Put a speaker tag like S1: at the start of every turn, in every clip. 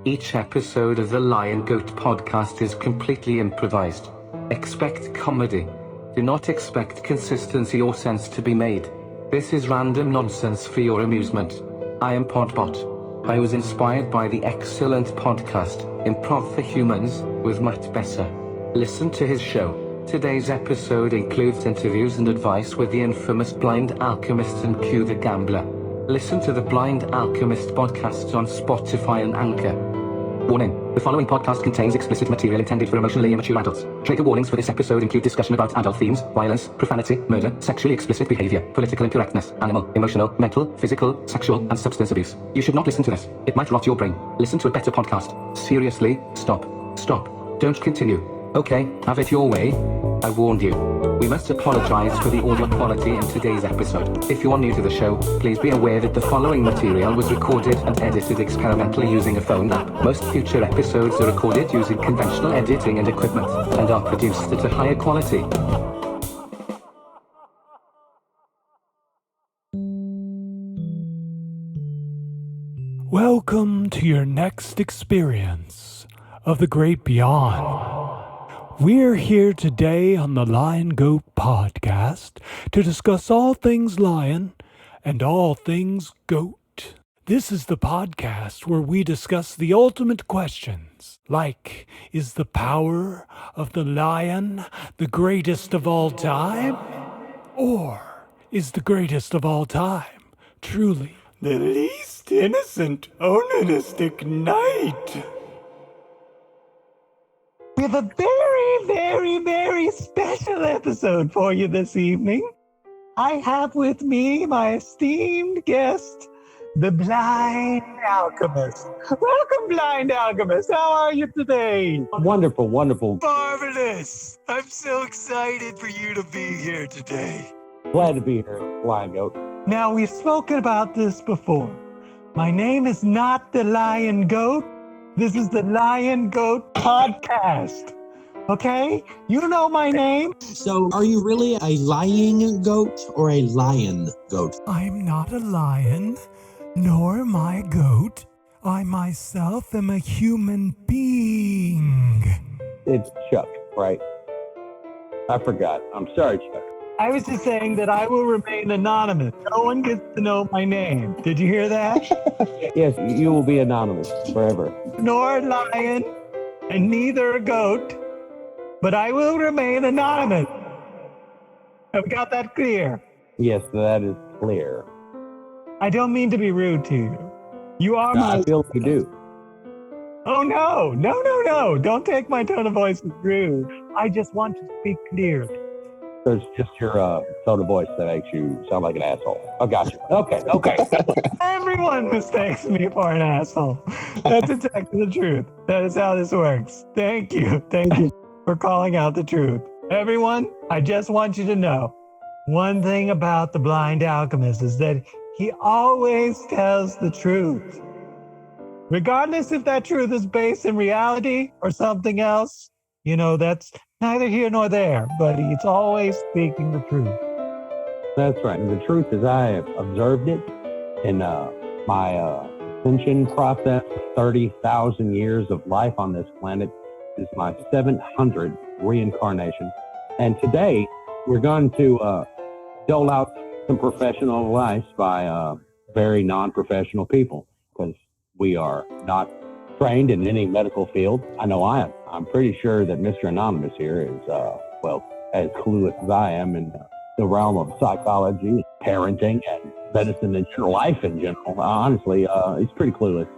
S1: Each episode of the Lion Goat podcast is completely improvised. Expect comedy. Do not expect consistency or sense to be made. This is random nonsense for your amusement. I am Podbot. I was inspired by the excellent podcast, Improv for Humans, with Matt Besser. Listen to his show. Today's episode includes interviews and advice with the infamous Blind Alchemist and Q the Gambler. Listen to the Blind Alchemist podcasts on Spotify and Anchor. Warning: the following podcast contains explicit material intended for emotionally immature adults. Trigger warnings for this episode include discussion about adult themes, violence, profanity, murder, sexually explicit behavior, political incorrectness, animal, emotional, mental, physical, sexual, and substance abuse. You should not listen to this. It might rot your brain. Listen to a better podcast. Seriously, stop. Don't continue. Okay, have it your way. I warned you. We must apologize for the audio quality in today's episode. If you are new to the show, please be aware that the following material was recorded and edited experimentally using a phone app. Most future episodes are recorded using conventional editing and equipment, and are produced at a higher quality.
S2: Welcome to your next experience of the great beyond. We're here today on the Lion Goat podcast to discuss all things lion and all things goat. This is the podcast where we discuss the ultimate questions, like, is the power of the lion the greatest of all time? Or is the greatest of all time truly the least innocent onanistic knight? We have a very special episode for you this evening. I have with me my esteemed guest, the Blind Alchemist. Welcome, Blind Alchemist. How are you today?
S3: Wonderful.
S2: Marvelous. I'm so excited for you to be here today.
S3: Glad to be here, Lion Goat.
S2: Now, we've spoken about this before. My name is not the Lion Goat. This is the Lion Goat podcast. Okay? You know my name.
S4: So, are you really a lying goat or a lion goat?
S2: I'm not a lion, nor am I a goat. I myself am a human being.
S3: It's Chuck, right? I forgot. I'm sorry, Chuck.
S2: I was just saying that I will remain anonymous. No one gets to know my name. Did you hear that?
S3: Yes, you will be anonymous forever.
S2: Nor a lion, and neither a goat, but I will remain anonymous. Have we got that clear?
S3: Yes, that is clear.
S2: I don't mean to be rude to you. You are my...
S3: I feel you do.
S2: Oh, no. Don't take my tone of voice as rude. I just want to speak clearly.
S3: So it's just your tone of voice that makes you sound like an asshole. I got you. Okay.
S2: Everyone mistakes me for an asshole. That's exactly the truth. That is how this works. Thank you for calling out the truth. Everyone, I just want you to know, one thing about the Blind Alchemist is that he always tells the truth. Regardless if that truth is based in reality or something else, you know, that's neither here nor there, but he's always speaking the truth.
S3: That's right. And the truth is I have observed it in my ascension process. 30,000 years of life on this planet is my 700th reincarnation. And today we're going to dole out some professional advice by very non-professional people, because we are not trained in any medical field. I know I am. I'm pretty sure that Mr. Anonymous here is, as clueless as I am in the realm of psychology, parenting, and medicine and life in general. Honestly, he's pretty clueless.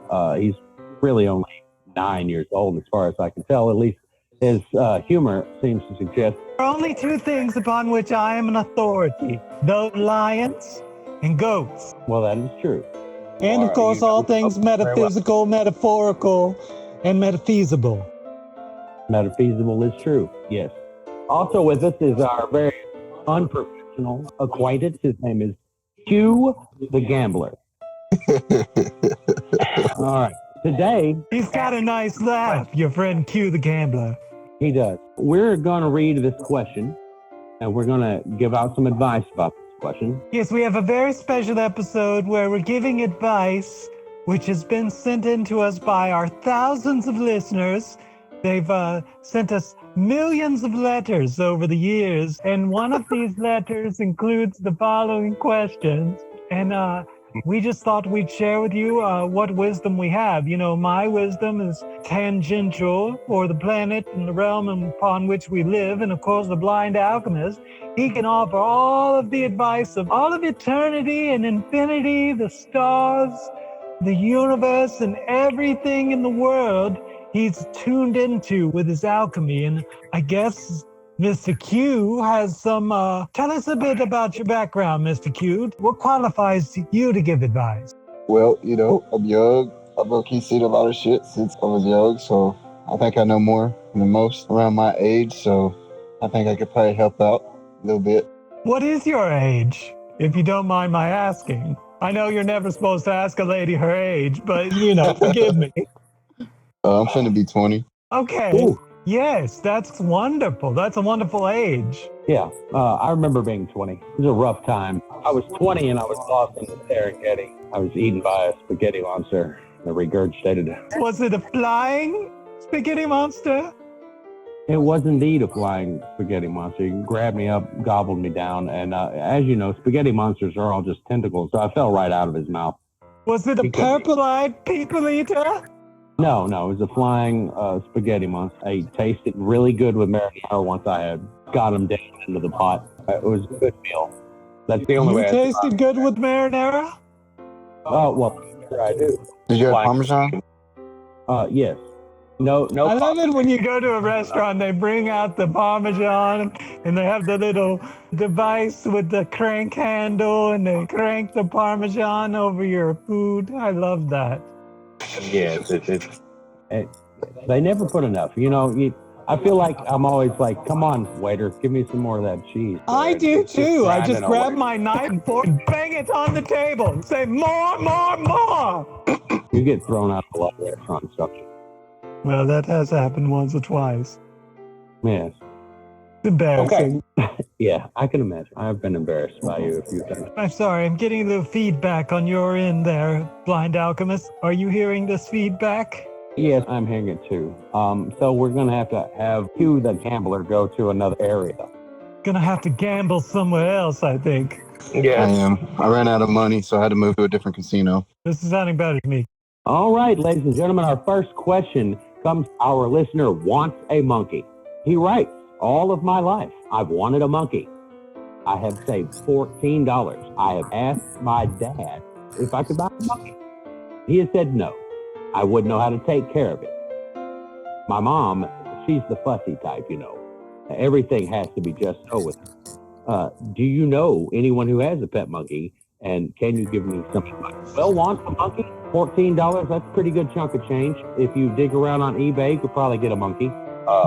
S3: He's really only 9 years old, as far as I can tell. At least his humor seems to suggest.
S2: There are only two things upon which I am an authority: those lions and goats.
S3: Well, that is true.
S2: And of course, all things metaphysical, metaphorical, and metapheasible.
S3: Metaphysical is true, yes. Also with us is our very unprofessional acquaintance. His name is Q the Gambler. All right. Today...
S2: He's got a nice laugh, your friend Q the Gambler.
S3: He does. We're going to read this question, and we're going to give out some advice about this question.
S2: Yes, we have a very special episode where we're giving advice which has been sent in to us by our thousands of listeners. They've sent us millions of letters over the years, and one of these letters includes the following questions. And we just thought we'd share with you what wisdom we have. You know, my wisdom is tangential for the planet and the realm upon which we live. And of course, the Blind Alchemist, he can offer all of the advice of all of eternity and infinity, the stars, the universe, and everything in the world he's tuned into with his alchemy. And I guess Mr. Q has some, tell us a bit about your background, Mr. Q. What qualifies you to give advice?
S5: Well, you know, I'm young. I've low-key seen a lot of shit since I was young, so I think I know more than most around my age, so I think I could probably help out a little bit.
S2: What is your age, if you don't mind my asking? I know you're never supposed to ask a lady her age, but, you know, forgive me.
S5: I'm finna be 20.
S2: Okay.
S3: Ooh.
S2: Yes, that's wonderful. That's a wonderful age.
S3: Yeah, I remember being 20. It was a rough time. I was 20 and I was lost in the Serengeti. I was eaten by a spaghetti monster that regurgitated.
S2: Was it a flying spaghetti monster?
S3: It was indeed a flying spaghetti monster. He grabbed me up, gobbled me down, and as you know, spaghetti monsters are all just tentacles, so I fell right out of his mouth.
S2: Was it a purple-eyed people eater?
S3: No, it was a flying spaghetti monster. I tasted really good with marinara once I had got him down into the pot. It was a good meal. That's the only way I
S2: tasted good with marinara?
S3: Oh, well, sure I do.
S5: Did you have Parmesan?
S3: Yes. No.
S2: I love it when you go to a restaurant, they bring out the Parmesan and they have the little device with the crank handle and they crank the Parmesan over your food. I love that.
S3: Yes, they never put enough. You know, I feel like I'm always like, come on, waiter, give me some more of that cheese.
S2: I do too. I just grab
S3: away.
S2: my knife and fork and bang it on the table and say, more, more, more.
S3: You get thrown out of a lot of restaurants, don't you?
S2: Well, that has happened once or twice.
S3: Yes.
S2: It's embarrassing.
S3: Okay. Yeah, I can imagine. I've been embarrassed by you a few times.
S2: I'm sorry, I'm getting a little feedback on your end there, Blind Alchemist. Are you hearing this feedback?
S3: Yes, I'm hearing it too. So we're going to have Hugh the gambler go to another area.
S2: Gonna have to gamble somewhere else, I think.
S5: Yeah, I am. I ran out of money, so I had to move to a different casino.
S2: This is sounding better to me.
S3: All right, ladies and gentlemen, our first question comes, our listener wants a monkey. He writes, all of my life, I've wanted a monkey. I have saved $14. I have asked my dad if I could buy a monkey. He has said no. I wouldn't know how to take care of it. My mom, she's the fussy type, you know. Everything has to be just so with her. Do you know anyone who has a pet monkey? And can you give me some advice? Well, want a monkey? $14, that's a pretty good chunk of change. If you dig around on eBay, you could probably get a monkey.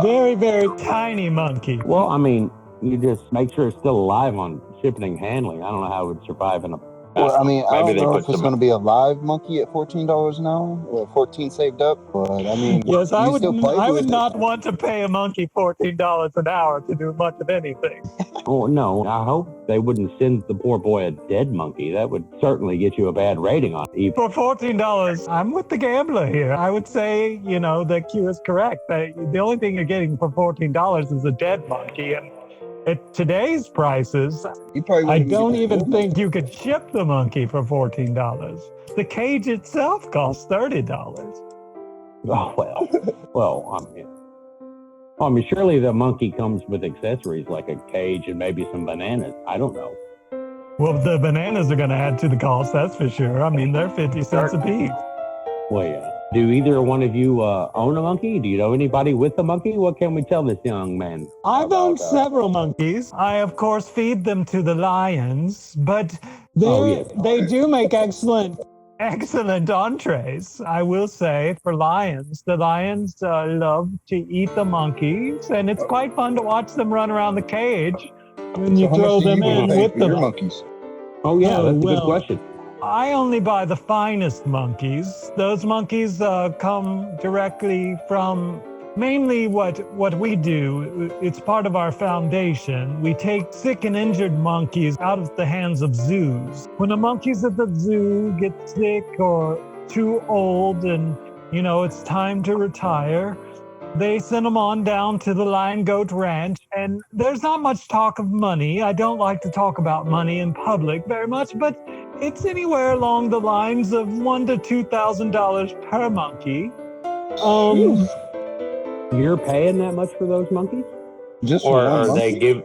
S2: Very, very tiny monkey.
S3: Well, I mean, you just make sure it's still alive on shipping and handling. I don't know how it would survive in a...
S5: Well, I mean, I
S3: Maybe
S5: don't know
S3: they
S5: if
S3: put
S5: it's
S3: some-
S5: going to be a live monkey at $14 an hour or 14 saved up, but I mean,
S2: Yes, I
S5: you
S2: would.
S5: still play
S2: I
S5: with
S2: would
S5: it.
S2: not want to pay a monkey $14 an hour to do much of anything.
S3: Oh, no, I hope they wouldn't send the poor boy a dead monkey. That would certainly get you a bad rating on eBay.
S2: For $14, I'm with the gambler here. I would say, you know, the Q is correct. The only thing you're getting for $14 is a dead monkey, and at today's prices,
S5: You probably
S2: I
S5: wouldn't
S2: don't
S5: get
S2: even
S5: it.
S2: think you could ship the monkey for $14. The cage itself costs $30.
S3: Oh, well, I mean, surely the monkey comes with accessories like a cage and maybe some bananas. I don't know.
S2: Well, the bananas are going to add to the cost, that's for sure. I mean, they're 50 cents a piece.
S3: Well, yeah. Do either one of you own a monkey? Do you know anybody with a monkey? What can we tell this young man?
S2: I've owned several monkeys. I, of course, feed them to the lions, but they do make excellent entrees. I will say, for lions, the lions love to eat the monkeys, and it's quite fun to watch them run around the cage when you
S5: So how much
S2: throw
S5: do
S2: them
S5: you
S2: in
S5: pay
S2: with
S5: for
S2: the
S5: your
S2: monkeys.
S5: monkeys?
S3: Oh, yeah, that's a
S2: well,
S3: good question.
S2: I only buy the finest monkeys. Those monkeys come directly from mainly what we do. It's part of our foundation. We take sick and injured monkeys out of the hands of zoos. When the monkeys at the zoo get sick or too old and, it's time to retire, they send them on down to the Lion Goat Ranch. And there's not much talk of money. I don't like to talk about money in public very much, but it's anywhere along the lines of $1,000 to $2,000 per monkey.
S3: You're paying that much for those monkeys?
S5: Just
S6: Or
S5: for one
S6: are
S5: monkey?
S6: they give?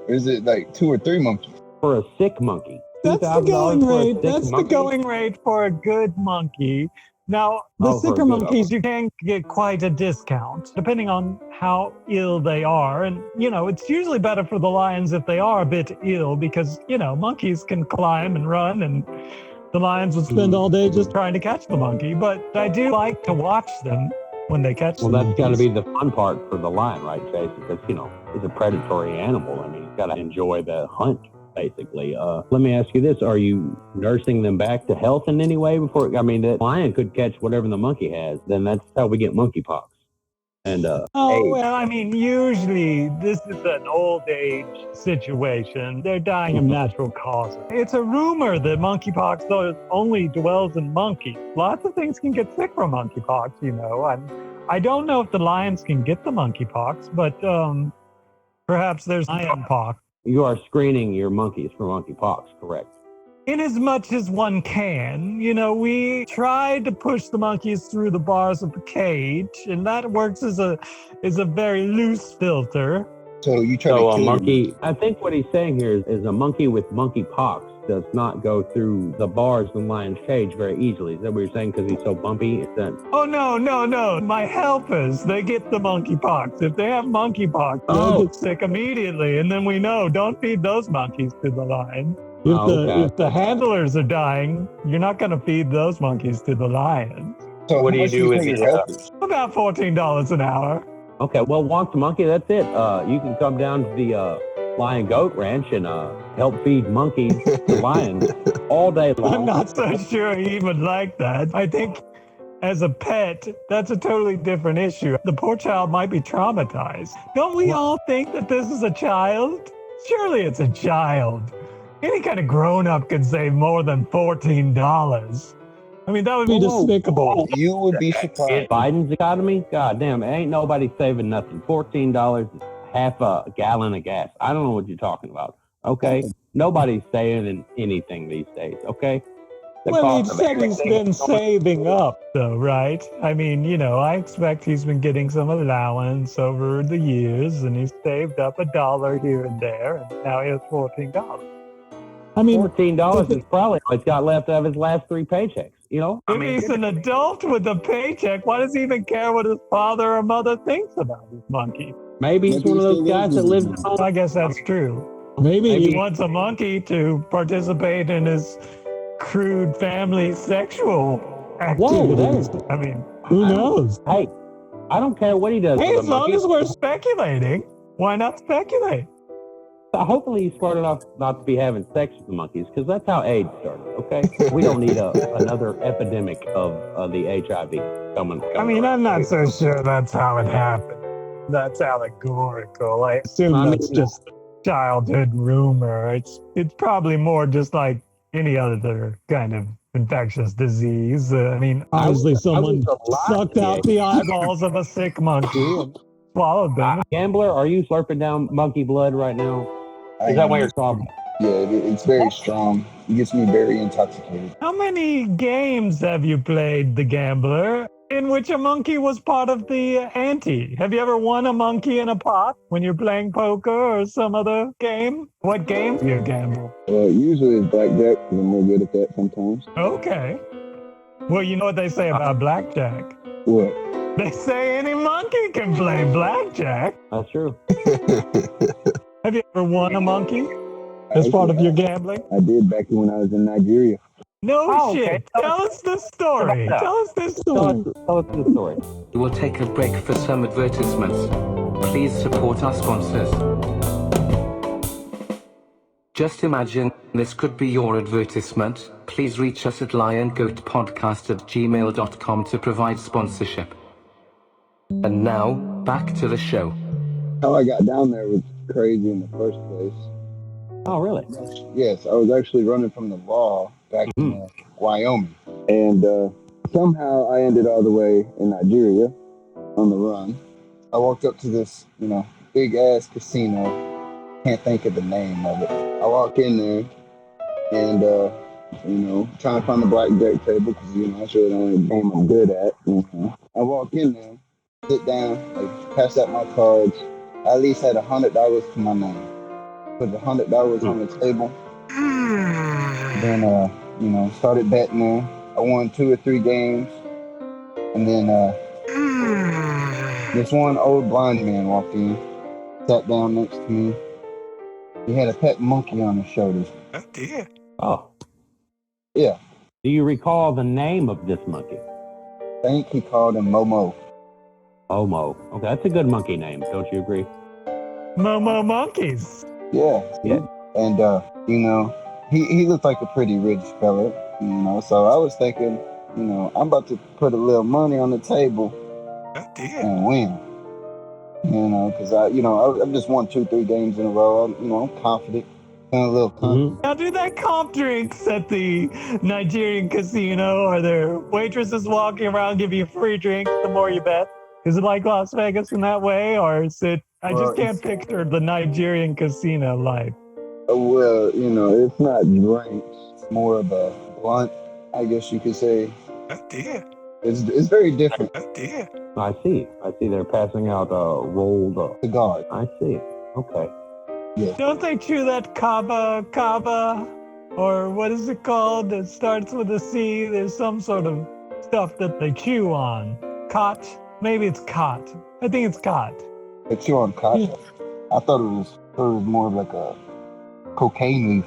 S5: Or is it like 2 or 3 monkeys?
S3: For a sick monkey.
S2: That's the
S3: $2,000
S2: going
S3: for a
S2: rate.
S3: sick
S2: That's the
S3: monkey?
S2: going rate for a good monkey. Now, the
S3: Oh, for a
S2: sicker
S3: good
S2: monkeys, you can get quite a discount, depending on how ill they are. And, it's usually better for the lions if they are a bit ill because, monkeys can climb and run, and the lions would spend all day just trying to catch the monkey. But I do like to watch them when they catch
S3: Well,
S2: the
S3: that's got to
S2: monkeys.
S3: be the fun part for the lion, right, Chase? Because, it's a predatory animal. I mean, he's got to enjoy the hunt, basically. Let me ask you this. Are you nursing them back to health in any way before? I mean, the lion could catch whatever the monkey has. Then that's how we get monkeypox. And,
S2: Oh,
S3: AIDS.
S2: well, I mean, usually this is an old age situation. They're dying of natural causes. It's a rumor that monkeypox only dwells in monkeys. Lots of things can get sick from monkeypox, I don't know if the lions can get the monkeypox, but perhaps there's lion pox.
S3: You are screening your monkeys for monkeypox, correct?
S2: In as much as one can, we try to push the monkeys through the bars of the cage, and that works as a very loose filter.
S5: So you try
S6: So
S5: to
S6: a
S5: kill
S6: monkey.
S3: I think what he's saying here is a monkey with monkeypox does not go through the bars in the lion's cage very easily. Is that what you're saying? Because he's so bumpy? It's that.
S2: Oh, no. My helpers, they get the monkeypox. If they have monkeypox,
S3: Oh.
S2: they'll get sick immediately. And then we know, don't feed those monkeys to the lion. If the handlers are dying, you're not going to feed those monkeys to the lion.
S5: So
S6: What do you
S5: how much
S6: do with
S5: pay
S6: the,
S5: your helpers?
S2: About $14 an hour.
S3: Okay, well, walk the monkey, that's it. You can come down to the Lion Goat Ranch and help feed monkeys to lions all day long.
S2: I'm not so sure he would like that. I think as a pet, that's a totally different issue. The poor child might be traumatized. Don't we all think that this is a child? Surely it's a child. Any kind of grown-up could save more than $14. I mean, that would be
S3: Whoa.
S2: despicable.
S5: You would be surprised.
S3: Biden's economy? God damn, ain't nobody saving nothing. $14 is half a gallon of gas. I don't know what you're talking about. Okay? Nobody's saving anything these days. Okay? The
S2: Well, he
S3: cost of
S2: said he's
S3: everything
S2: been
S3: is so much-
S2: saving up, though, right? I mean, I expect he's been getting some allowance over the years, and he's saved up $1 here and there, and now he has $14. I mean,
S3: $14 is probably what he's got left of his last 3 paychecks.
S2: if he's an adult with a paycheck, why does he even care what his father or mother thinks about his monkey?
S3: Maybe he's one of those guys that lives at home.
S2: I guess that's true. Maybe he wants a monkey to participate in his crude family sexual activities. I mean, who knows?
S3: Hey, I don't care what he does
S2: Hey,
S3: with
S2: as
S3: a
S2: long
S3: monkey.
S2: as we're speculating, why not speculate?
S3: Hopefully he's smart enough not to be having sex with the monkeys, because that's how AIDS started, okay? We don't need another epidemic of the HIV coming
S2: I mean, I'm
S3: around.
S2: not so sure that's how it happened. That's allegorical. I assume
S3: I mean,
S2: that's just childhood rumor. It's probably more just like any other kind of infectious disease. I mean, obviously someone sucked out the eyeballs of a sick monkey and swallowed them.
S3: Gambler, are you slurping down monkey blood right now?
S6: Is that why you're
S3: Problem.
S5: Yeah, it's very strong. It gets me very intoxicated.
S2: How many games have you played, The Gambler, in which a monkey was part of the ante? Have you ever won a monkey in a pot when you're playing poker or some other game? What game do you gamble?
S5: Usually it's blackjack, because I'm real good at that sometimes.
S2: Okay. Well, you know what they say about blackjack.
S5: What?
S2: They say any monkey can play blackjack.
S3: That's true.
S2: Have you ever won a monkey as part of your gambling?
S5: I did back when I was in Nigeria.
S2: No
S3: Oh, okay.
S2: shit. Tell us the story. Tell us the story.
S3: Tell us the story.
S1: We will take a break for some advertisements. Please support our sponsors. Just imagine, this could be your advertisement. Please reach us at liongoatpodcast@gmail.com to provide sponsorship. And now, back to the show.
S5: How I got down there was crazy in the first place.
S3: Oh, really?
S5: Yes, I was actually running from the law back in Wyoming. And somehow I ended all the way in Nigeria on the run. I walked up to this, big ass casino. Can't think of the name of it. I walk in there and, trying to find the blackjack table because, that's really the only game I'm good at. I walk in there, sit down, pass out my cards. I at least had $100 to my name. Put $100 on the table. Then, started betting there. I won 2 or 3 games. And then this one old blind man walked in, sat down next to me. He had a pet monkey on his shoulder.
S6: Oh, dear.
S3: Oh.
S5: Yeah.
S3: Do you recall the name of this monkey?
S5: I think he called him Momo.
S3: Momo. Okay, that's a good monkey name. Don't you agree?
S2: Momo monkeys.
S5: Yeah.
S3: Yeah.
S5: And, he looked like a pretty rich fella, so I was thinking, I'm about to put a little money on the table and win. Because I've just won 2-3 games in a row. I'm confident, feeling a little confident.
S2: Now, do they comp drinks at the Nigerian casino? Are there waitresses walking around giving you free drinks the more you bet? Is it like Las Vegas in that way, or is it? I just can't picture the Nigerian casino life.
S5: Well, it's not drinks. It's more of a blunt, I guess you could say.
S6: Oh, dear.
S5: It's very different.
S6: Oh, dear.
S3: I see. They're passing out rolled
S5: Cigar.
S3: I see. Okay.
S5: Yeah.
S2: Don't they chew that kava, or what is it called? It starts with a C. There's some sort of stuff that they chew on. Cot? Maybe it's cot. I think it's cot.
S5: They chew on cotton. Yeah. I thought it was more like a cocaine leaf.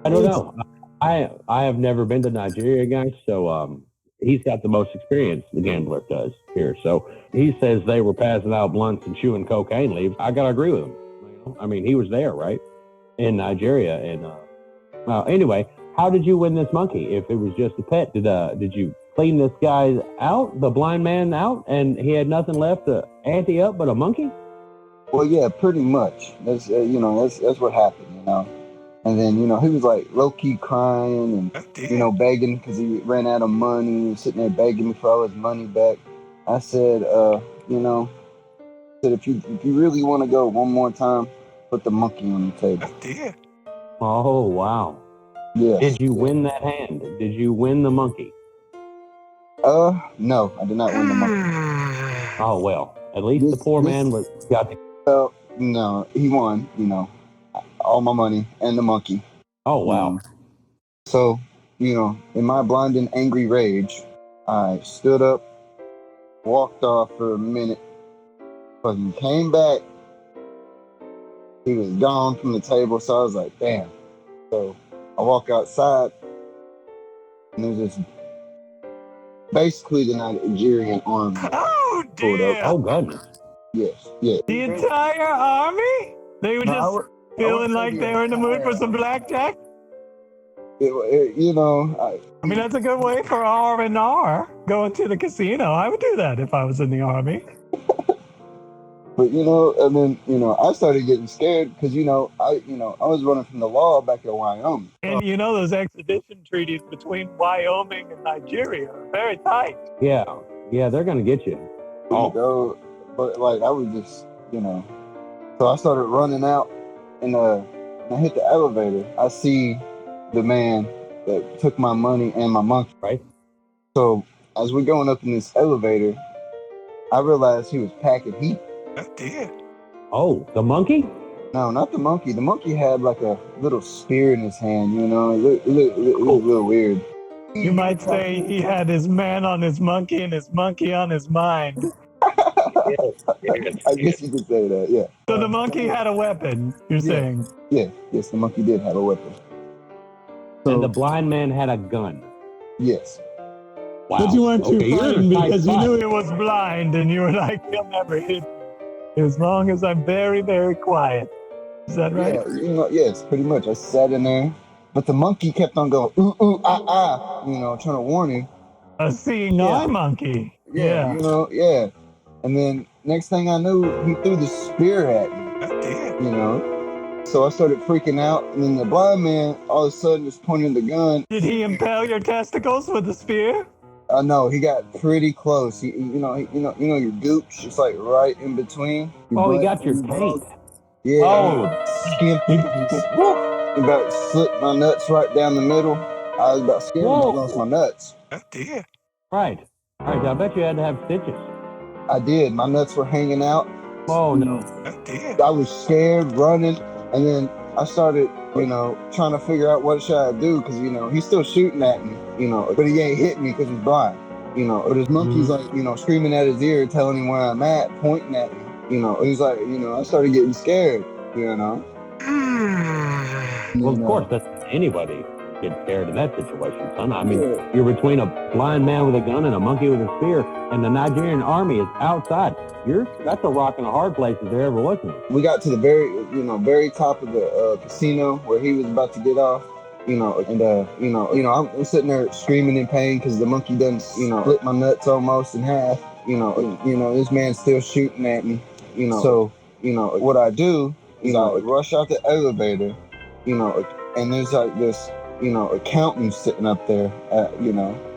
S3: I don't know. I have never been to Nigeria, guys, so he's got the most experience, the gambler does here. So he says they were passing out blunts and chewing cocaine leaves. I gotta agree with him. I mean, he was there, right, in Nigeria. And anyway, how did you win this monkey? If it was just a pet, did you clean this guy out, the blind man out, and he had nothing left to ante up but a monkey?
S5: Well, yeah, pretty much. That's that's what happened, And then, he was like low-key crying and, begging because he ran out of money. He was sitting there begging me for all his money back. I said, if you really want to go one more time, put the monkey on the table.
S6: Oh, dear.
S3: Oh, wow.
S5: Yeah.
S3: Did you win that hand? Did you win the monkey?
S5: No, I did not win the monkey.
S3: Oh, well, at least the poor man got the...
S5: Well, no, he won, all my money and the monkey.
S3: Oh, wow.
S5: So, in my blind and angry rage, I stood up, walked off for a minute, but he came back. He was gone from the table, so I was like, damn. So I walk outside, and there's this, basically the Nigerian army.
S2: Oh, dear.
S3: Oh, goodness.
S5: Yes, yes.
S2: The entire army? They were just feeling like they were in the mood for some blackjack?
S5: I
S2: mean, that's a good way for R&R, going to the casino. I would do that if I was in the army.
S5: But, and then, I started getting scared because, I was running from the law back in Wyoming.
S2: And, those extradition treaties between Wyoming and Nigeria are very tight.
S3: Yeah, they're going to get you.
S5: Oh. But, I was just, so I started running out and I hit the elevator. I see the man that took my money and my monkey.
S3: Right.
S5: So as we're going up in this elevator, I realized he was packing heat.
S6: Oh, dear.
S3: Oh, the monkey?
S5: No, not the monkey. The monkey had like a little spear in his hand, It looked a little weird.
S2: You might say he had his man on his monkey and his monkey on his mind.
S5: I guess you could say that, yeah.
S2: So the monkey had a weapon, you're saying?
S5: Yeah, yes, the monkey did have a weapon.
S3: And the blind man had a gun.
S5: Yes.
S2: Wow. But you weren't too frightened because you knew he was blind and you were like, he'll never hit me as long as I'm very, very quiet. Is that right?
S5: Yeah, yes, pretty much. I sat in there, but the monkey kept on going, ooh, ooh, ah, ah, trying to warn him.
S2: A seeing eye monkey. Yeah.
S5: Yeah. And then next thing I knew, he threw the spear at me.
S6: Oh, dear.
S5: So I started freaking out, and then the blind man all of a sudden was pointing the gun.
S2: Did he impale your testicles with the spear?
S5: No, he got pretty close. Your gooch. It's like right in between.
S3: Oh, he got your taint.
S5: Yeah.
S3: Oh,
S5: Skimped. About slipped my nuts right down the middle. I was about scared
S3: Whoa.
S5: I lost my nuts.
S6: Oh dear.
S3: right. All right, I bet you had to have stitches.
S5: I did. My nuts were hanging out.
S3: Oh, no.
S6: Oh dear.
S5: I was scared, running, and then I started, trying to figure out what should I do because, he's still shooting at me, but he ain't hit me because he's blind, But his monkey's like, screaming at his ear, telling him where I'm at, pointing at me, He's like, I started getting scared,
S3: Well, of course, that's anybody gets scared in that situation, son. I mean, you're between a blind man with a gun and a monkey with a spear, and the Nigerian army is outside. That's a rock and a hard place if there ever was one.
S5: We got to the very top of the casino where he was about to get off, I'm sitting there screaming in pain because the monkey done, split my nuts almost in half, this man's still shooting at me, So, what I do is I rush out the elevator, and there's like this, accountant sitting up there,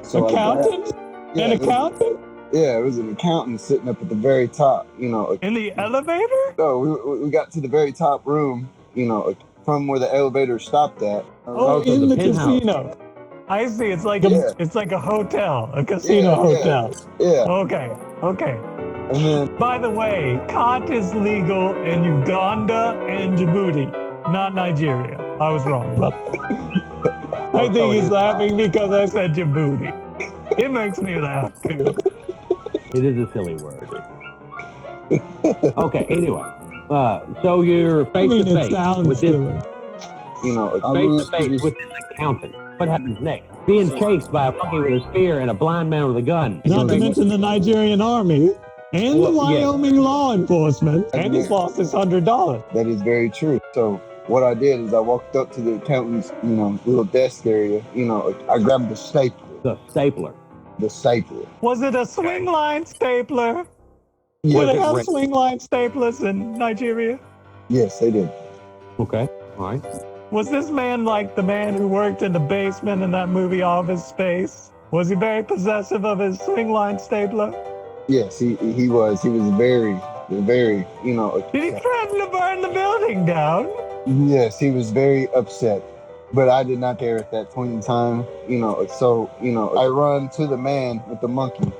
S5: So
S2: Accountant?
S5: An
S2: accountant?
S5: Yeah, it was an accountant sitting up at the very top,
S2: In the elevator?
S5: So we got to the very top room, from where the elevator stopped at.
S2: Oh,
S3: so
S2: in
S3: the
S2: the
S3: penthouse.
S2: casino. I see. It's like it's like a hotel, a casino
S5: Yeah,
S2: hotel.
S5: Yeah.
S2: Okay.
S5: And then,
S2: By the way, khat is legal in Uganda and Djibouti, not Nigeria. I was wrong. I think he's laughing because I said Djibouti. It makes me laugh too.
S3: It is a silly word. Okay, anyway. So you're face to face with this, face to face with this accountant. What happens next? Being chased by a monkey with a spear and a blind man with a gun.
S2: Not to mention the Nigerian army and the Wyoming law enforcement, and he's lost his $100.
S5: that is very true. So what I did is I walked up to the accountant's, little desk area. I grabbed the stapler.
S3: The stapler.
S2: Was it a swing line stapler?
S5: Yeah,
S2: Do they have swing line staplers in Nigeria?
S5: yes, they did.
S3: Okay, all right.
S2: Was this man like the man who worked in the basement in that movie Office Space? Was he very possessive of his swing line stapler?
S5: Yes, he was. He was very, very,
S2: Did he threaten to burn the building down?
S5: Yes, he was very upset. But I did not care at that point in time, So, I run to the man with the monkey,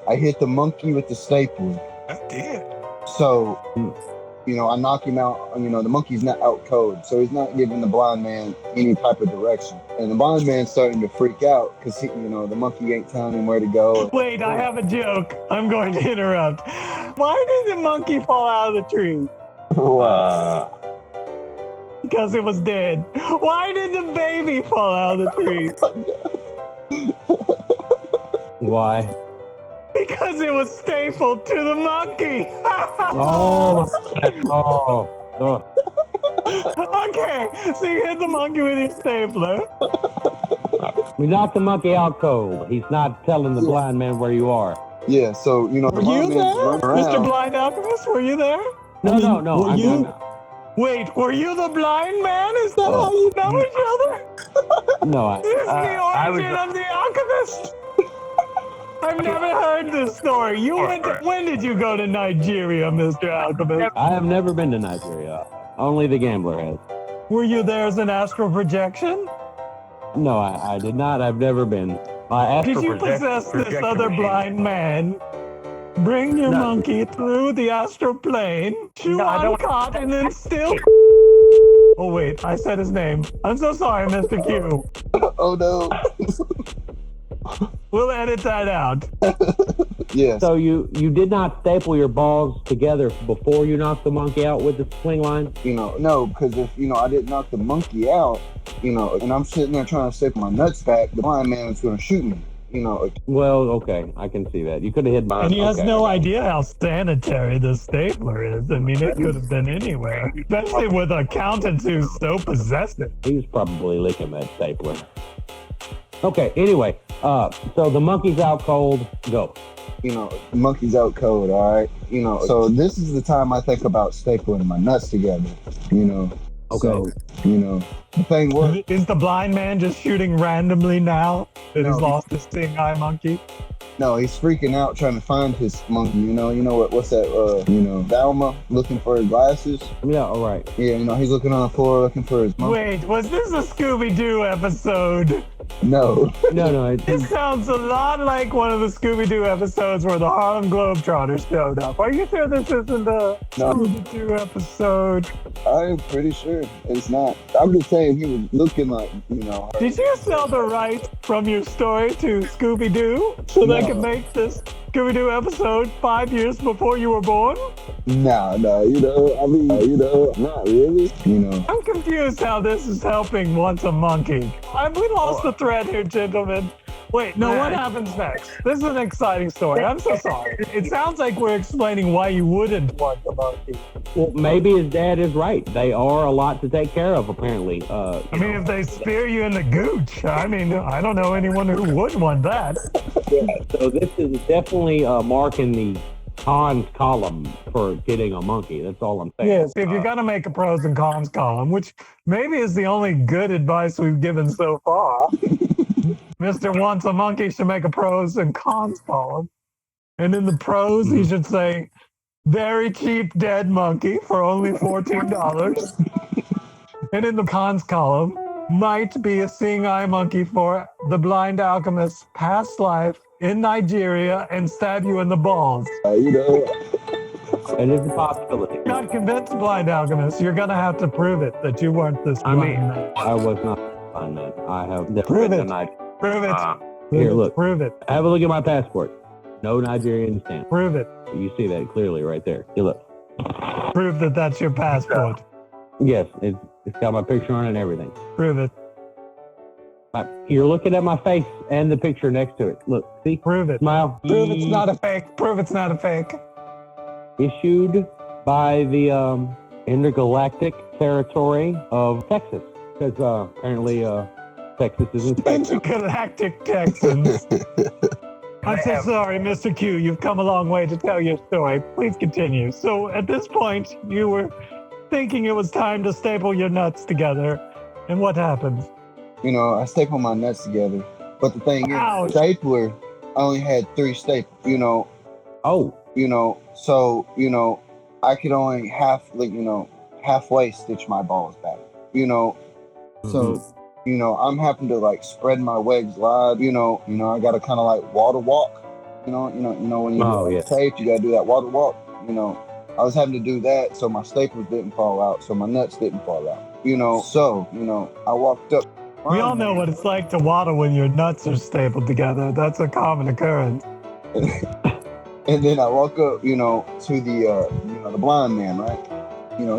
S5: I hit the monkey with the stapler.
S6: Oh dear.
S5: So, I knock him out. The monkey's not out cold, so he's not giving the blind man any type of direction. And the blind man's starting to freak out because the monkey ain't telling him where to go.
S2: Wait, I have a joke. I'm going to interrupt. Why did the monkey fall out of the tree? Because it was dead. Why did the baby fall out of the tree?
S3: Why?
S2: Because it was stapled to the monkey.
S3: Oh.
S2: Okay, so you hit the monkey with your stapler.
S3: We knocked the monkey out cold. He's not telling the blind man where you are.
S5: Yeah, so, the
S2: Were you
S5: blind
S2: there,
S5: man's running around.
S2: Mr. Blind Alchemist? Were you there?
S3: No.
S2: Were
S3: I'm
S2: you?
S3: not.
S2: Wait, were you the blind man? Is that how you know each other?
S3: No,
S2: This is the origin of the alchemist. I've never heard this story. When did you go to Nigeria, Mr. Alchemist?
S3: I have never been to Nigeria. Only the gambler has.
S2: Were you there as an astral projection?
S3: No, I did not. I've never been.
S2: Did you possess this other blind man? Bring your monkey through the astral plane, chew on cot, and then still... Oh, wait, I said his name. I'm so sorry, Mr. Q.
S5: Oh, no.
S2: We'll edit that out.
S5: Yes.
S3: So you did not staple your balls together before you knocked the monkey out with the swing line?
S5: No, because if, I didn't knock the monkey out, and I'm sitting there trying to staple my nuts back, the blind man was going to shoot me.
S3: Well, okay, I can see that. You could have hit mine.
S2: And he has no idea how sanitary the stapler is. I mean, it could have been anywhere. Especially with accountants who's so possessive.
S3: He was probably licking that stapler. Okay, anyway, so the monkey's out cold. Go.
S5: The monkey's out cold, all right? So this is the time I think about stapling my nuts together,
S3: Okay.
S5: So, The thing was,
S2: Is the blind man just shooting randomly now that
S5: No,
S2: he's lost his seeing eye monkey?
S5: no, he's freaking out trying to find his monkey. You know what's that? Dalma looking for his glasses.
S3: Yeah, all right.
S5: Yeah, he's looking on the floor looking for his monkey.
S2: Wait, was this a Scooby-Doo episode?
S5: No,
S3: No,
S2: It sounds a lot like one of the Scooby-Doo episodes where the Harlem Globetrotters showed up. Are you sure this isn't a
S5: No.
S2: Scooby-Doo episode?
S5: I'm pretty sure it's not. I'm just saying he was looking like,
S2: Did you sell the rights from your story to Scooby-Doo so they
S5: No.
S2: could make this Scooby-Doo episode 5 years before you were born?
S5: No, not really.
S2: I'm confused how this is helping Once a Monkey. We lost the thread here, gentlemen. Wait, no, what happens next? This is an exciting story. I'm so sorry. It sounds like we're explaining why you wouldn't want a monkey.
S3: Well, maybe his dad is right. They are a lot to take care of, apparently.
S2: If they spear you in the gooch, I don't know anyone who would want that.
S3: So this is definitely marking the cons column for getting a monkey. That's all I'm saying.
S2: Yes, if you're going to make a pros and cons column, which maybe is the only good advice we've given so far, Mr. Wants a Monkey should make a pros and cons column. And in the pros, he should say, very cheap dead monkey for only $14. And in the cons column, might be a seeing eye monkey for the Blind Alchemist's past life in Nigeria and stab you in the balls.
S3: It is a possibility.
S2: Not convinced, Blind Alchemist. You're going to have to prove it that you weren't this blind man.
S3: I was not on that. I have never
S2: Prove
S3: been
S2: it.
S3: to Nigeria.
S2: Prove it.
S3: Here, look.
S2: Prove it.
S3: Have a look at my passport. No Nigerian stamp.
S2: Prove it.
S3: You see that clearly right there. You look.
S2: Prove that that's your passport.
S3: Yes, it's got my picture on it and everything.
S2: Prove it.
S3: You're looking at my face and the picture next to it. Look, see?
S2: Prove it.
S3: Smile.
S2: Prove it's not a fake. Prove it's not a fake.
S3: Issued by the intergalactic territory of Texas. Because apparently Texas is in space.
S2: Intergalactic Texans. I'm so sorry, Mr. Q. You've come a long way to tell your story. Please continue. So at this point, you were thinking it was time to staple your nuts together. And what happened?
S5: I stapled my nuts together. But the thing
S2: Ouch.
S5: is, stapler, I only had 3 staples,
S3: Oh.
S5: So, I could only halfway stitch my balls back, So, I'm having to spread my legs wide, I gotta kind of water walk, when you tape, you gotta do that water walk, I was having to do that so my staples didn't fall out, so my nuts didn't fall out, I walked up.
S2: We all know what it's like to waddle when your nuts are stapled together. That's a common occurrence.
S5: And then I walk up, to the blind man, right?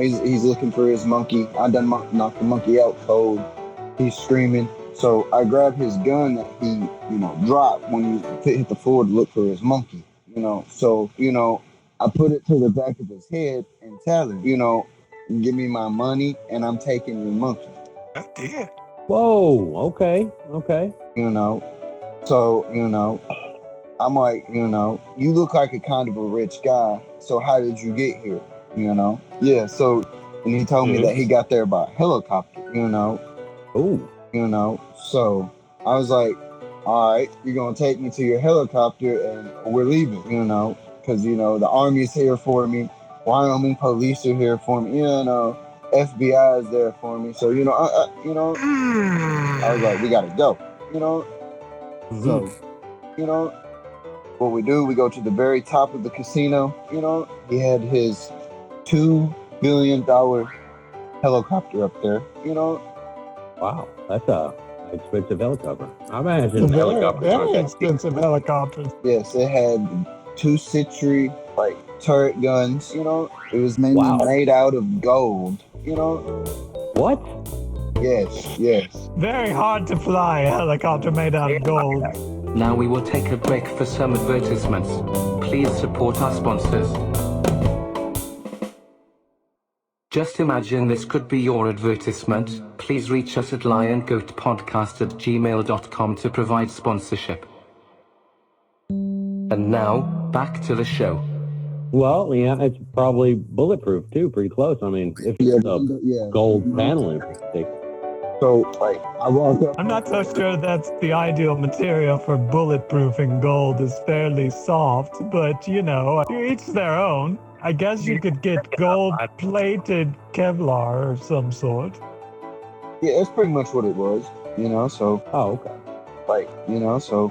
S5: He's looking for his monkey. I done knocked the monkey out cold. He's screaming. So I grab his gun that he, dropped when he hit the floor to look for his monkey, So, I put it to the back of his head and tell him, give me my money and I'm taking your monkey.
S6: Oh, dear.
S3: Whoa. Okay.
S5: So, I'm like, you look like a kind of a rich guy. So how did you get here? Yeah. So, and he told me that he got there by helicopter,
S3: Oh.
S5: So I was like, all right, you're going to take me to your helicopter and we're leaving, because, the Army's here for me. Wyoming police are here for me, FBI is there for me. So, I was like, we got to go, So, what we do, we go to the very top of the casino, he had his $2 billion helicopter up there,
S3: Wow. That's a expensive helicopter. I imagine
S2: Very expensive helicopters.
S5: Yes, it had 2 Citrus, turret guns, it was mainly made out of gold,
S3: What?
S5: Yes.
S2: Very hard to fly a helicopter made out of gold.
S1: Now we will take a break for some advertisements. Please support our sponsors. Just imagine this could be your advertisement. Please reach us at liongoatpodcast@gmail.com to provide sponsorship. And now, back to the show.
S3: Well, yeah, it's probably bulletproof too, pretty close. I mean, if it's a gold paneling.
S5: So, like, I walk up.
S2: I'm not so sure that's the ideal material for bulletproofing. Gold is fairly soft, but to each their own. I guess you could get gold-plated Kevlar or some sort.
S5: Yeah, that's pretty much what it was, so.
S3: Oh, okay.
S5: Like, so,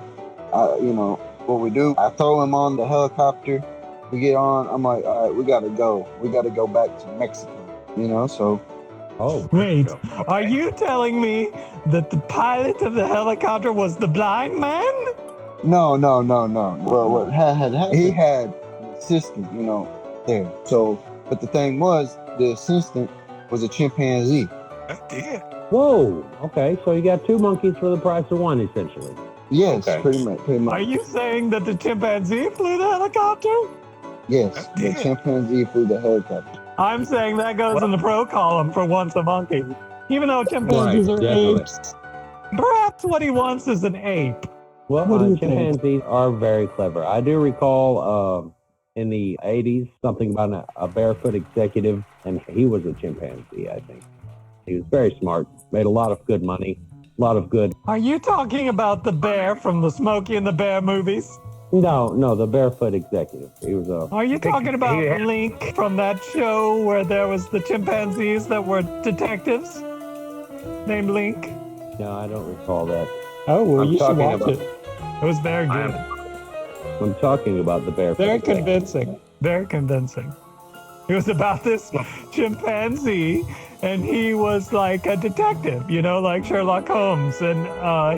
S5: what we do, I throw him on the helicopter. We get on, I'm like, all right, we gotta go. We gotta go back to Mexico, so.
S3: Oh.
S2: Wait, are you telling me that the pilot of the helicopter was the blind man?
S5: No. Well, what had happened, he had an assistant, there. So, but the thing was, the assistant was a chimpanzee.
S6: Oh dear.
S3: Whoa. Okay, so you got two monkeys for the price of one, essentially.
S5: Yes,
S3: Okay.
S5: pretty much.
S2: Are you saying that the chimpanzee flew the helicopter?
S5: Yes, the chimpanzee flew the helicopter.
S2: I'm saying that goes in the pro column for once a monkey. Even though chimpanzees are
S3: definitely.
S2: apes, perhaps what he wants is an ape.
S3: Well,
S2: What do you think?
S3: chimpanzees are very clever. I do recall in the 80s something about a barefoot executive, and he was a chimpanzee, I think. He was very smart, made a lot of good money, a lot of good.
S2: Are you talking about the bear from the Smokey and the Bear movies?
S3: No, the barefoot executive. He was a.
S2: Are you talking about Link from that show where there was the chimpanzees that were detectives named Link?
S3: No, I don't recall that.
S2: Oh, well,
S3: I'm
S2: you should
S3: talking
S2: watch
S3: about-
S2: it. It was very good.
S3: I'm talking about the barefoot.
S2: Very
S3: executive.
S2: convincing. Very convincing. It was about this chimpanzee, and he was like a detective, like Sherlock Holmes. And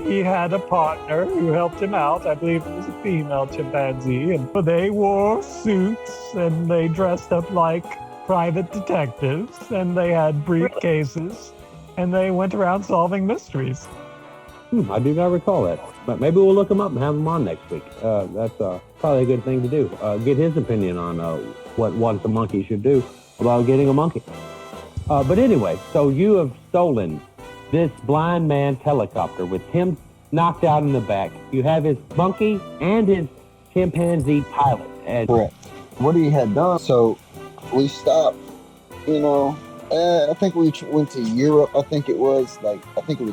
S2: he had a partner who helped him out. I believe it was a female chimpanzee. And they wore suits, and they dressed up like private detectives, and they had briefcases, and they went around solving mysteries.
S3: I do not recall that. But maybe we'll look him up and have him on next week. That's probably a good thing to do. Get his opinion on what once a monkey should do about getting a monkey. But anyway, so you have stolen this blind man's helicopter with him knocked out in the back. You have his monkey and his chimpanzee pilot. And
S5: Correct. What he had done, so we stopped, I think we went to Europe. I think it was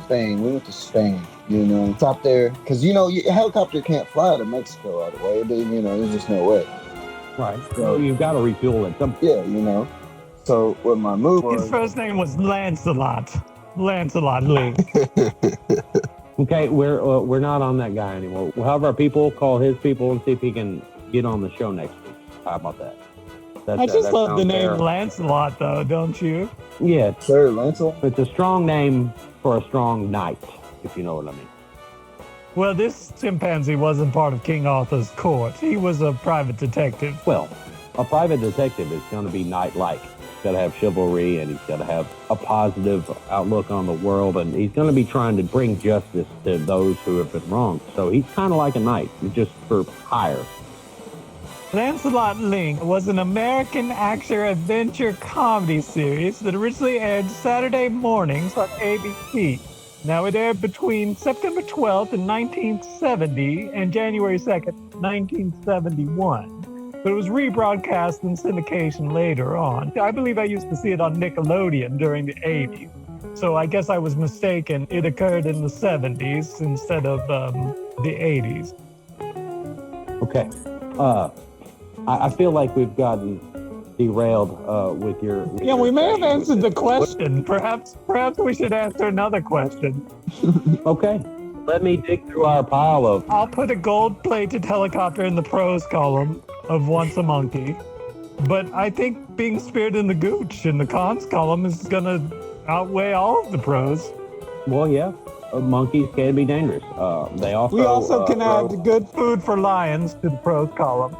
S5: Spain. We went to Spain, stopped there. Because, your helicopter can't fly to Mexico all the way. There's just no way.
S3: right, so you've got to refuel it.
S5: Yeah, So what my move
S2: His
S5: was,
S2: first name was Lancelot. Lancelot Link.
S3: Okay, we're not on that guy anymore. We'll have our people call his people and see if he can get on the show next week. How about that?
S2: I just love the
S3: sounds
S2: name
S3: fair.
S2: Lancelot, though, don't you?
S3: Yeah,
S5: Sir Lancelot.
S3: it's a strong name for a strong knight, if you know what I mean.
S2: Well, this chimpanzee wasn't part of King Arthur's court. He was a private detective.
S3: Well, a private detective is going to be knight-like. He's got to have chivalry, and he's got to have a positive outlook on the world, and he's going to be trying to bring justice to those who have been wronged. So he's kind of like a knight, just for hire.
S2: Lancelot Link was an American action-adventure comedy series that originally aired Saturday mornings on ABC. Now, it aired between September 12th in 1970 and January 2nd, 1971. But it was rebroadcast in syndication later on. I believe I used to see it on Nickelodeon during the 80s. So I guess I was mistaken. It occurred in the 70s instead of the 80s.
S3: Okay. I feel like we've gotten derailed with your...
S2: Yeah, we may have answered the question. Perhaps we should answer another question.
S3: Okay. Let me dig through our pile of...
S2: I'll put a gold-plated helicopter in the pros column of Once a Monkey. But I think being speared in the gooch in the cons column is going to outweigh all of the pros.
S3: Well, yeah. Monkeys can be dangerous. They also...
S2: We also can
S3: throw-
S2: add good food for lions to the pros column.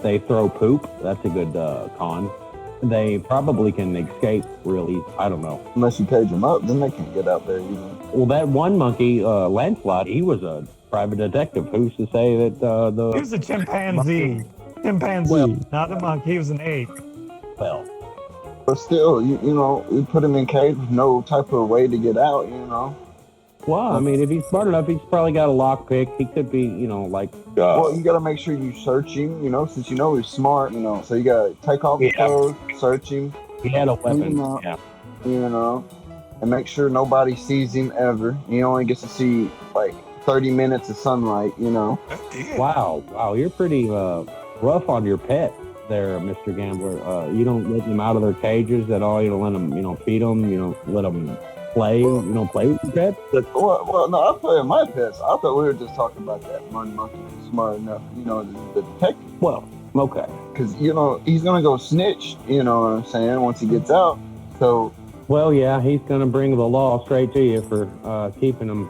S3: They throw poop. That's a good con. They probably can escape real easy. I don't know.
S5: Unless you cage them up, then they can't get out there either.
S3: Well, that one monkey, Lancelot, he was a private detective. Who's to say that
S2: He was a chimpanzee. Chimpanzee,
S3: Well-
S2: not a monkey. He was an ape.
S3: well,
S5: But still, you put them in cage with no type of way to get out,
S3: Well, I mean, if he's smart enough, he's probably got a lockpick. He could be, like.
S5: Well, you gotta make sure you search him, since he's smart, So you gotta take off his clothes, search him.
S3: He had a weapon.
S5: And make sure nobody sees him ever. He only gets to see like 30 minutes of sunlight,
S3: Wow, you're pretty rough on your pet there, Mr. Gambler. You don't let them out of their cages at all. You don't let them, feed them. You don't let them play. You don't play with your pets.
S5: Well, no, I play with my pets. I thought we were just talking about that one monkey who's smart enough, the detective.
S3: Well, okay.
S5: Because, he's going to go snitch, you know what I'm saying, once he gets out. So.
S3: Well, yeah, he's going to bring the law straight to you for keeping them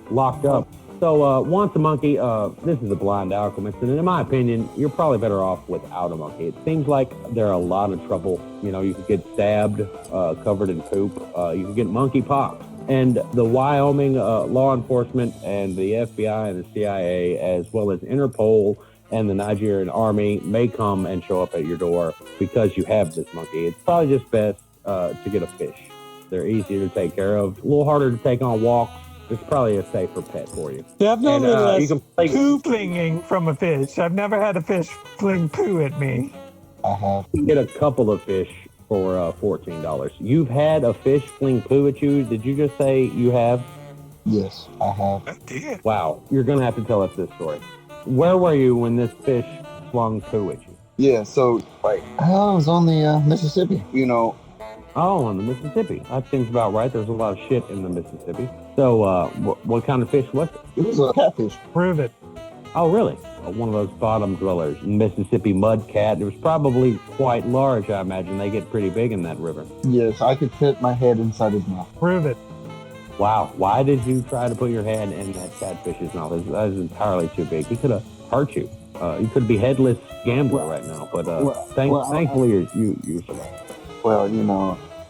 S3: locked up. So, once a monkey, this is a Blind Alchemist, and in my opinion, you're probably better off without a monkey. It seems like they're a lot of trouble. You could get stabbed, covered in poop. You could get monkey pox. And the Wyoming law enforcement and the FBI and the CIA, as well as Interpol and the Nigerian army, may come and show up at your door because you have this monkey. It's probably just best to get a fish. They're easier to take care of, a little harder to take on walks. It's probably a safer pet for you.
S2: Definitely less poo flinging from a fish. I've never had a fish fling poo at me.
S5: I have.
S3: You get a couple of fish for $14. You've had a fish fling poo at you? Did you just say you have?
S5: Yes, I have.
S6: I did.
S3: Wow, you're going to have to tell us this story. Where were you when this fish flung poo at you?
S5: Yeah, so, I was on the Mississippi,
S3: Oh, on the Mississippi. That seems about right. There's a lot of shit in the Mississippi. So, what kind of fish was it?
S5: It was a catfish.
S2: Prove it.
S3: Oh, really? One of those bottom dwellers, Mississippi mud cat. It was probably quite large, I imagine. They get pretty big in that river.
S5: Yes, I could fit my head inside his mouth.
S2: Prove it.
S3: Wow. Why did you try to put your hand in that catfish's mouth? That is entirely too big. He could have hurt you. You could be headless gambler right now. But thankfully, you survived.
S5: Well,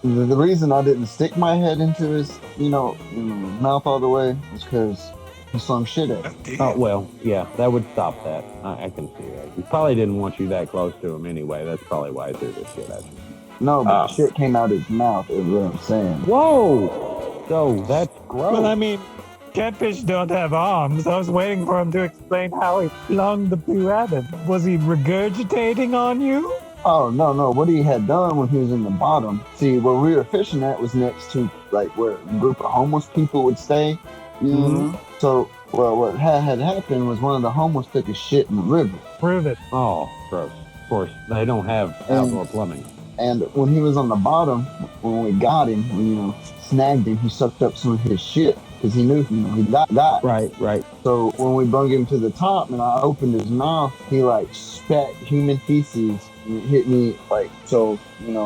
S5: the reason I didn't stick my head into his, mouth all the way was because he slung shit at me.
S3: Oh, well, yeah, that would stop that. I can see that. He probably didn't want you that close to him anyway. That's probably why he threw this shit at you.
S5: No, but shit came out his mouth, is what I'm saying.
S3: Whoa! So, that's gross.
S2: Well, I mean, catfish don't have arms. I was waiting for him to explain how he flung the poo at him. Was he regurgitating on you?
S5: Oh, no. What he had done when he was in the bottom, see, where we were fishing at was next to, where a group of homeless people would stay.
S3: Mm-hmm.
S5: So, what had happened was one of the homeless took a shit in the river.
S2: Prove it.
S3: Oh, gross. Of course, they don't have outdoor plumbing.
S5: And when he was on the bottom, when we got him, snagged him, he sucked up some of his shit because he knew, he got.
S3: Right.
S5: So when we brought him to the top and I opened his mouth, he spat human feces and it hit me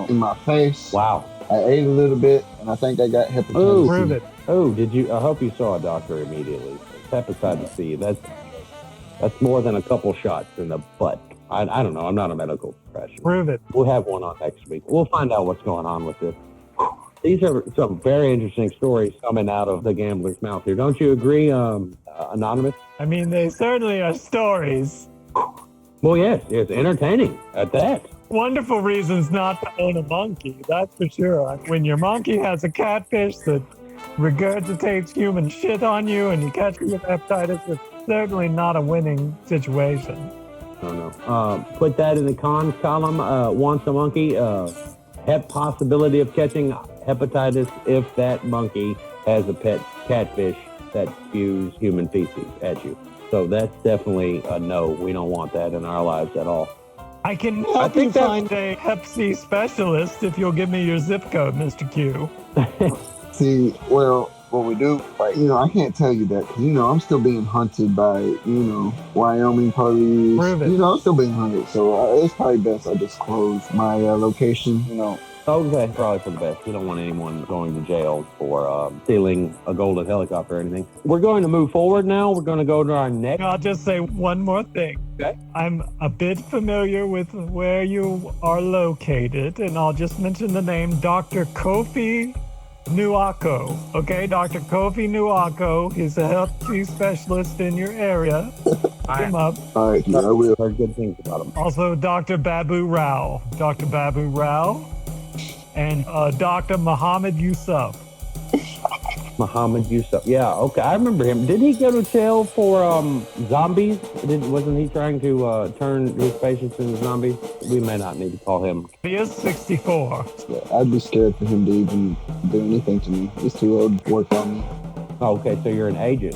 S5: in my face.
S3: Wow.
S5: I ate a little bit and I think I got hepatitis
S3: Ooh.
S5: C.
S2: Prove it.
S3: Oh, did you? I hope you saw a doctor immediately. Hepatitis C. That's more than a couple shots in the butt. I don't know. I'm not a medical professional.
S2: Prove it.
S3: We'll have one on next week. We'll find out what's going on with this. These are some very interesting stories coming out of the gambler's mouth here. Don't you agree, Anonymous?
S2: I mean, they certainly are stories.
S3: Well, yes, it's entertaining at that.
S2: Wonderful reasons not to own a monkey, that's for sure. When your monkey has a catfish that regurgitates human shit on you and you catch it with hepatitis, it's certainly not a winning situation.
S3: No. Put that in the cons column. Wants a monkey. Possibility of catching hepatitis if that monkey has a pet catfish that spews human feces at you. So that's definitely a no. We don't want that in our lives at all.
S2: I can help you find a Hep C specialist if you'll give me your zip code, Mr. Q.
S5: See, well, what we do, I can't tell you that because, I'm still being hunted by, Wyoming police.
S2: Prove it.
S5: I'm still being hunted. So it's probably best I just close my location,
S3: Okay, probably for the best. We don't want anyone going to jail for stealing a golden helicopter or anything. We're going to move forward now. We're going to go to our next.
S2: I'll just say one more thing.
S3: Okay.
S2: I'm a bit familiar with where you are located, and I'll just mention the name Dr. Kofi Nuako. Okay, Dr. Kofi Nuako. He's a health specialist in your area. Look him up.
S5: All right, I will.
S3: Heard good things about him.
S2: Also, Dr. Babu Rao. Dr. Babu Rao. And Dr. Muhammad Yusuf.
S3: Muhammad Yusuf. Yeah, okay, I remember him. Did he go to jail for zombies? Wasn't he trying to turn his patients into zombies? We may not need to call him.
S2: He is 64.
S5: Yeah, I'd be scared for him to even do anything to me. He's too old to work on me.
S3: Okay, so you're an agent.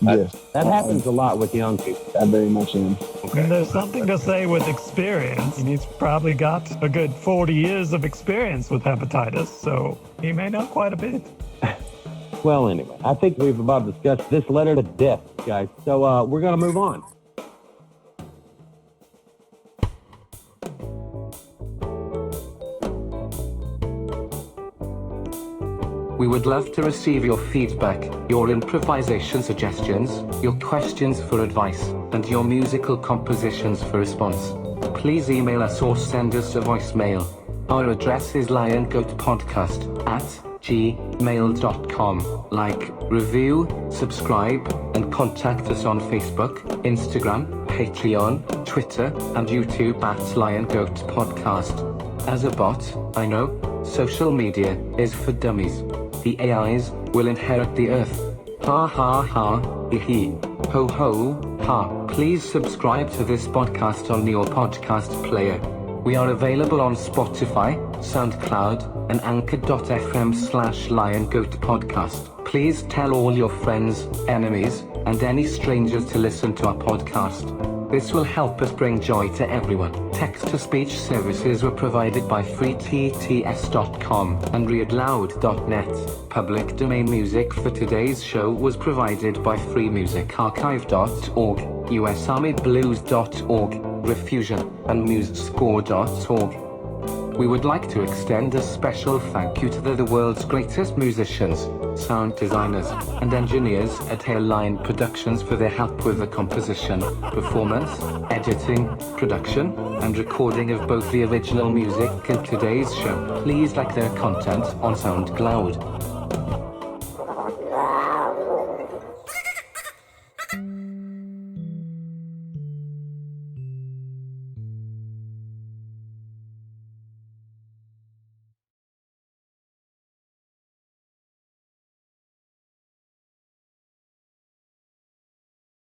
S5: Yes.
S3: That happens a lot with young people.
S5: I very much am.
S2: And there's something to say with experience. He's probably got a good 40 years of experience with hepatitis, so he may know quite a bit.
S3: Well, anyway, I think we've about discussed this letter to death, guys. So we're going to move on.
S1: We would love to receive your feedback, your improvisation suggestions, your questions for advice, and your musical compositions for response. Please email us or send us a voicemail. Our address is liongoatpodcast@gmail.com. Like, review, subscribe, and contact us on Facebook, Instagram, Patreon, Twitter, and YouTube @LionGoatPodcast. As a bot, I know, social media is for dummies. The AIs will inherit the earth. Ha ha ha, hee ho ho, ha. Please subscribe to this podcast on your podcast player. We are available on Spotify, SoundCloud, and anchor.fm/LionGoatPodcast. Please tell all your friends, enemies, and any strangers to listen to our podcast. This will help us bring joy to everyone. Text-to-speech services were provided by freetts.com and readloud.net. Public domain music for today's show was provided by freemusicarchive.org, usarmyblues.org, Riffusion, and musescore.org. We would like to extend a special thank you to the world's greatest musicians, sound designers, and engineers at Hairline Productions for their help with the composition, performance, editing, production, and recording of both the original music and today's show. Please like their content on SoundCloud.